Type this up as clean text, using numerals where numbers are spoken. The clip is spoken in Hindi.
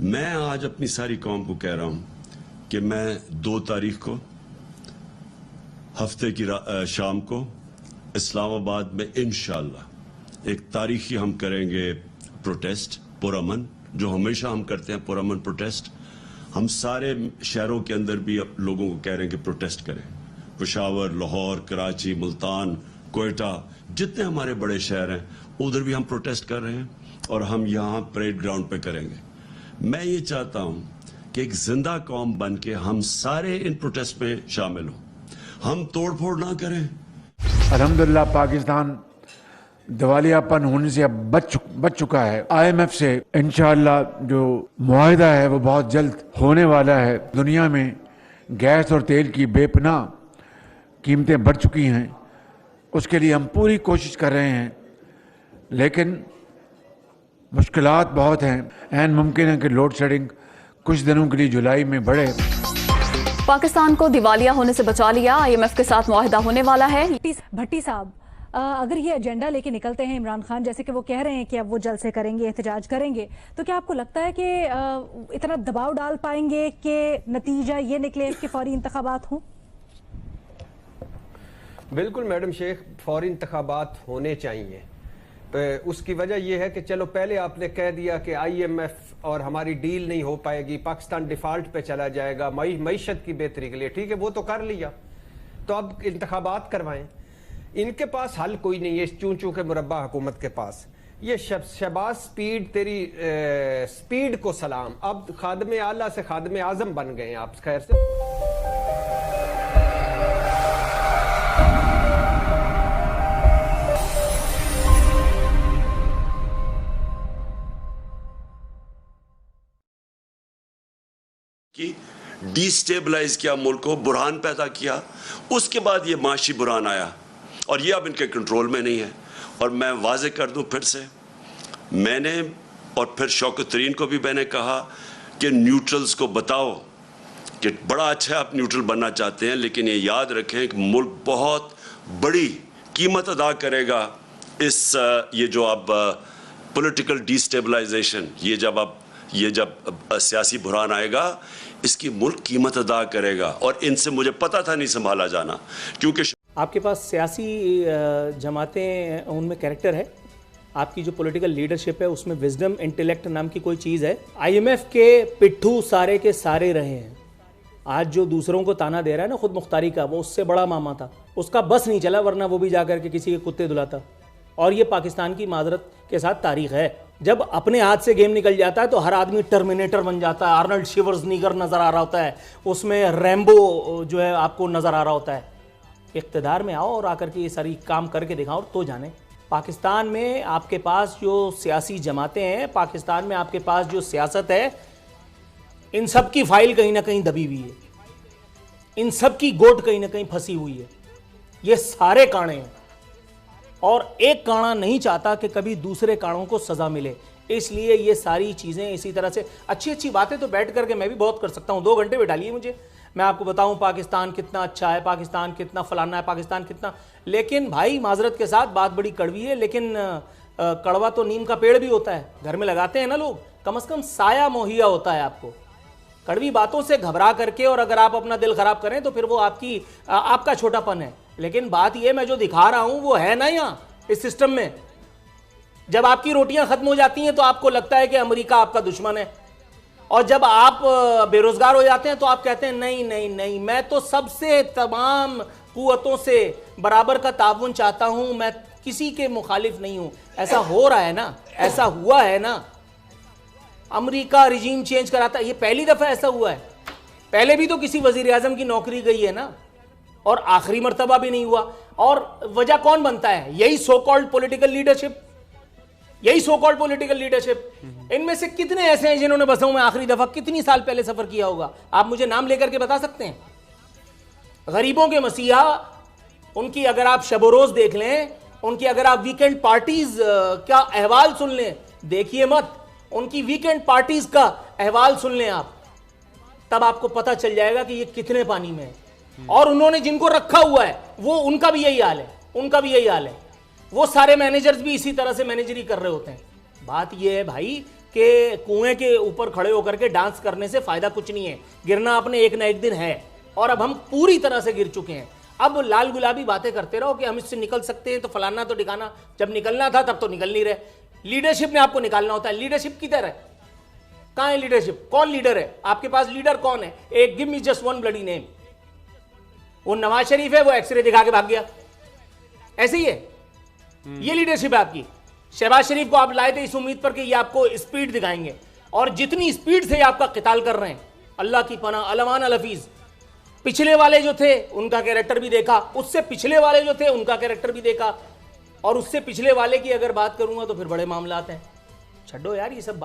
मैं आज अपनी सारी कौम को कह रहा हूं कि मैं 2 तारीख को हफ्ते की शाम को इस्लामाबाद में इंशाअल्लाह एक तारीखी हम करेंगे प्रोटेस्ट पुरअमन, जो हमेशा हम करते हैं पुरअमन प्रोटेस्ट। हम सारे शहरों के अंदर भी अब लोगों को कह रहे हैं कि प्रोटेस्ट करें। पेशावर, लाहौर, कराची, मुल्तान, कोयटा, जितने हमारे बड़े शहर हैं उधर भी हम प्रोटेस्ट कर रहे हैं और हम यहाँ परेड ग्राउंड पे करेंगे। मैं ये चाहता हूँ कि एक जिंदा कौम बन के हम सारे इन प्रोटेस्ट में शामिल हों, हम तोड़फोड़ ना करें। अल्हम्दुलिल्लाह पाकिस्तान दिवालियापन होने से अब बच चुका है। IMF से इंशाअल्लाह जो मुआहिदा है वो बहुत जल्द होने वाला है। दुनिया में गैस और तेल की बेपनाह कीमतें बढ़ चुकी हैं, उसके लिए हम पूरी कोशिश कर रहे हैं, लेकिन मुश्किलात बहुत हैं। ऐन मुमकिन है कि लोड शेडिंग कुछ दिनों के लिए जुलाई में बढ़े। पाकिस्तान को दिवालिया होने से बचा लिया, IMF के साथ मुआहिदा होने वाला है। भट्टी साहब, अगर ये एजेंडा लेके निकलते हैं इमरान खान, जैसे कि वो कह रहे हैं कि अब वो जलसे करेंगे, एहतजाज करेंगे, तो क्या आपको लगता है कि इतना दबाव डाल पाएंगे कि नतीजा ये निकले कि फौरी इंतखाबात हों? बिल्कुल मैडम शेख, फौरी इंतखाबात होने चाहिए। उसकी वजह यह है कि चलो पहले आपने कह दिया कि IMF और हमारी डील नहीं हो पाएगी, पाकिस्तान डिफॉल्ट पे चला जाएगा मईशत की बेहतरी के लिए, ठीक है वो तो कर लिया, तो अब इंतखाबात करवाएं। इनके पास हल कोई नहीं है, चूं चूं के मुरब्बा हुकूमत के पास। ये शहबाज स्पीड, तेरी स्पीड को सलाम। अब खादमे आला से खादमे आजम बन गए आप, खैर से। कि डिस्टेबलाइज किया मुल्क को, बुरहान पैदा किया, उसके बाद ये माशी बुरहान आया और ये अब इनके कंट्रोल में नहीं है। और मैं वाजे कर दूं फिर से, मैंने और फिर शौकत तरीन को भी मैंने कहा कि न्यूट्रल्स को बताओ कि बड़ा अच्छा आप न्यूट्रल बनना चाहते हैं, लेकिन ये याद रखें कि मुल्क बहुत बड़ी कीमत अदा करेगा इस ये जो अब पॉलिटिकल डिस्टेबलाइजेशन, ये जब सियासी बुरहान आएगा, इसकी मुल्क कीमत अदा करेगा। और इनसे मुझे पता था नहीं संभाला जाना, क्योंकि आपके पास सियासी जमातें, उनमें कैरेक्टर है, आपकी जो पॉलिटिकल लीडरशिप है उसमें विजडम, इंटेलेक्ट नाम की कोई चीज़ है। IMF के पिट्ठू सारे के सारे रहे हैं। आज जो दूसरों को ताना दे रहा है ना खुद मुख्तारी का, वो उससे बड़ा मामा था, उसका बस नहीं चला, वरना वो भी जाकर के किसी के कुत्ते धुलाता। और ये पाकिस्तान की माजरत के साथ तारीख है। जब अपने हाथ से गेम निकल जाता है तो हर आदमी टर्मिनेटर बन जाता है। आर्नल्ड शिवर्सनीगर नज़र आ रहा होता है, उसमें रैम्बो जो है आपको नज़र आ रहा होता है। इक़्तिदार में आओ और आकर के ये सारी काम करके दिखाओ तो जाने। पाकिस्तान में आपके पास जो सियासी जमातें हैं, पाकिस्तान में आपके पास जो सियासत है, इन सब की फाइल कहीं ना कहीं दबी हुई है, इन सब की गोट कहीं ना कहीं फंसी हुई है। ये सारे काणे हैं और एक काणा नहीं चाहता कि कभी दूसरे काणों को सजा मिले, इसलिए ये सारी चीज़ें इसी तरह से। अच्छी बातें तो बैठ करके मैं भी बहुत कर सकता हूँ, 2 घंटे बैठा लिए मुझे, मैं आपको बताऊं पाकिस्तान कितना अच्छा है, पाकिस्तान कितना फलाना है, पाकिस्तान कितना। लेकिन भाई माजरत के साथ बात बड़ी कड़वी है, लेकिन कड़वा तो नीम का पेड़ भी होता है, घर में लगाते हैं ना लोग, कम से कम साया मुहैया होता है आपको। कड़वी बातों से घबरा करके और अगर आप अपना दिल खराब करें तो फिर वो आपका छोटापन है। लेकिन बात ये मैं जो दिखा रहा हूं वो है ना यहाँ इस सिस्टम में। जब आपकी रोटियां खत्म हो जाती हैं तो आपको लगता है कि अमेरिका आपका दुश्मन है, और जब आप बेरोजगार हो जाते हैं तो आप कहते हैं नहीं नहीं नहीं, मैं तो सबसे तमाम कुव्वतों से बराबर का ताउन चाहता हूं, मैं किसी के मुखालिफ नहीं हूं। ऐसा हो रहा है ना, ऐसा हुआ है ना। अमेरिका रिजीम चेंज कराता, ये पहली दफा ऐसा हुआ है, पहले भी तो किसी वजीर आजम की नौकरी गई है ना, और आखिरी मर्तबा भी नहीं हुआ। और वजह कौन बनता है? यही सो कॉल्ड पॉलिटिकल लीडरशिप, यही सो कॉल्ड पॉलिटिकल लीडरशिप। इनमें से कितने ऐसे हैं जिन्होंने बसों में आखिरी दफा कितनी साल पहले सफर किया होगा? आप मुझे नाम लेकर के बता सकते हैं? गरीबों के मसीहा, उनकी अगर आप शब रोज देख लें, उनकी अगर आप वीकेंड पार्टीज का अहवाल सुन लें, देखिए मत, उनकी वीकेंड पार्टीज का अहवाल सुन लें आप, तब आपको पता चल जाएगा कि ये कितने पानी में है। और उन्होंने जिनको रखा हुआ है वो, उनका भी यही हाल है, उनका भी यही हाल है। वो सारे मैनेजर्स भी इसी तरह से मैनेजरी कर रहे होते हैं। बात यह है भाई, कि कुएं के ऊपर खड़े होकर के डांस करने से फायदा कुछ नहीं है, गिरना आपने एक ना एक दिन है, और अब हम पूरी तरह से गिर चुके हैं। अब लाल गुलाबी बातें करते रहो कि हम इससे निकल सकते हैं, तो फलाना तो ठिकाना, जब निकलना था तब तो निकल नहीं रहे। लीडरशिप ने आपको निकालना होता है, लीडरशिप किधर है, कहां है लीडरशिप, कौन लीडर है आपके पास, लीडर कौन है? एक give me just one bloody name. वो नवाज शरीफ है, वो एक्सरे दिखा के भाग गया, ऐसे ही है। ये लीडरशिप है आपकी। शहबाज शरीफ को आप लाए थे इस उम्मीद पर कि ये आपको स्पीड दिखाएंगे, और जितनी स्पीड से आपका क़िताल कर रहे हैं, अल्लाह की पनाह, अलमान अल हफीज। पिछले वाले जो थे उनका कैरेक्टर भी देखा, उससे पिछले वाले जो थे उनका कैरेक्टर भी देखा, और उससे पिछले वाले की अगर बात करूंगा तो फिर बड़े मामलात हैं। छड्डो यार ये सब बात।